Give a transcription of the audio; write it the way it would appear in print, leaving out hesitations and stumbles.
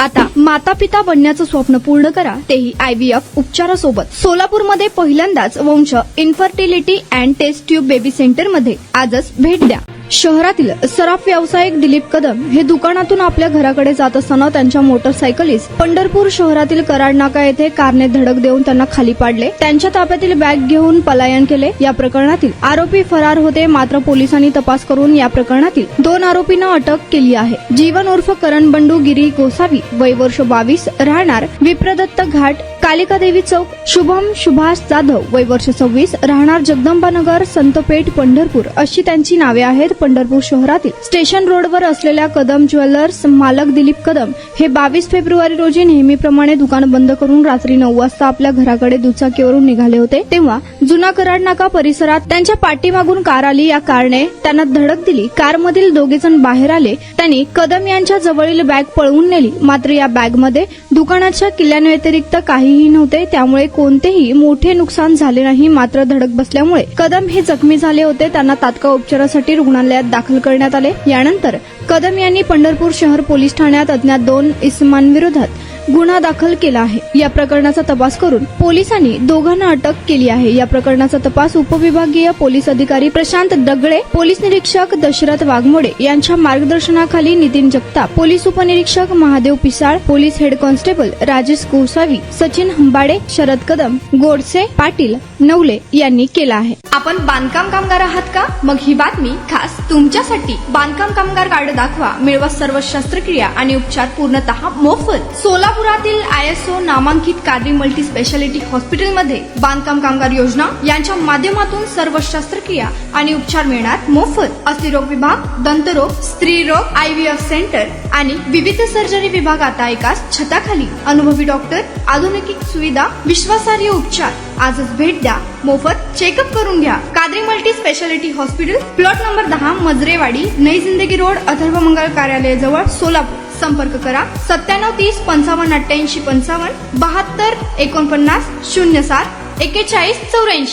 आता माता पिता बनण्याचं स्वप्न पूर्ण करा, तेही IVF उपचारासोबत। सोलापूरमध्ये पहिल्यांदाच Vansh infertility and test tube baby centre मध्ये आजच भेट द्या। शहरातील सराफ व्यावसायिक दिलीप कदम हे दुकानातून आपल्या घराकडे जात असताना त्यांच्या मोटरसायकलीस पंढरपूर शहरातील कराड नाका येथे कारने धडक देऊन त्यांना खाली पाडले। त्यांच्या ताब्यातील बॅग घेऊन पलायन केले। या प्रकरणातील आरोपी फरार होते, मात्र पोलिसांनी तपास करून या प्रकरणातील 2 आरोपींना अटक केली आहे। जीवन उर्फ करण बंडू गिरी गोसावी, वय वर्ष 22, राहणार विप्रदत्त घाट, कालिका देवी चौक। शुभम सुभाष जाधव, वय वर्ष 26, राहणार जगदंबानगर, संतपेठ, पंढरपूर अशी त्यांची नावे आहेत। पंढरपूर शहरातील स्टेशन रोडवर असलेल्या कदम ज्वेलर्स मालक दिलीप कदम हे 22 फेब्रुवारी रोजी नेहमीप्रमाणे दुकान बंद करून रात्री 9 वाजता आपल्या घराकडे दुचाकीवरून निघाले होते। तेव्हा जुना कराड नाका परिसरात त्यांच्या पाठीमागून कार आली। या कारने त्यांना धडक दिली। कारमधील दोघेजण बाहेर आले। त्यांनी कदम यांच्या जवळील बॅग पळवून नेली, मात्र या बॅगमध्ये दुकानाच्या किल्ल्यांव्यतिरिक्त काहीही नव्हते। त्यामुळे कोणतेही मोठे नुकसान झाले नाही, मात्र धडक बसल्यामुळे कदम हे जखमी झाले होते। त्यांना तात्काळ उपचारासाठी रुग्णालयात दाखल करण्यात आले। यानंतर कदम यांनी पंढरपूर शहर पोलीस ठाण्यात अज्ञात 2 इसमांविरोधात गुन्हा दाखल केला आहे। या प्रकरणाचा तपास करून पोलिसांनी दोघांना अटक केली आहे। या प्रकरणाचा तपास उपविभागीय पोलीस अधिकारी प्रशांत दगडे, पोलीस निरीक्षक दशरथ वाघमोडे यांच्या मार्गदर्शनाखाली नितीन जगताप, पोलीस उपनिरीक्षक Mahadev Pisal, police head constable Rajesh Gosavi, Sachin Hambade, Sharad Kadam, Godse, Patil, Navale यांनी केला आहे। आपण बांधकाम कामगार आहात का? मग ही बातमी खास तुमच्यासाठी। बांधकाम कामगार कार्ड दाखवा, मिळवा सर्व शस्त्रक्रिया आणि उपचार पूर्णतः मोफत। सोलापुरातील ISO नामांकित कादरी मल्टी स्पेशालिटी हॉस्पिटलमध्ये बांधकाम कामगार योजना यांच्या माध्यमातून सर्व शस्त्रक्रिया आणि उपचार मिळणार मोफत। अस्थिरोग विभाग, दंतरोग, स्त्रीरोग, IVF सेंटर आणि विविध सर्जरी विभाग आता एकाच छताखाली। अनुभवी डॉक्टर, आधुनिक सुविधा, विश्वासार्ह उपचार। आजच भेट द्या, मोफत चेकअप करून घ्या। Qadri multi speciality hospital, plot number 10, Majrewadi, नई जिंदगी रोड, अथर्व मंगल कार्यालयाजवळ, सोलापूर। संपर्क करा 97 30 55 88 55 72 49 07 41 84।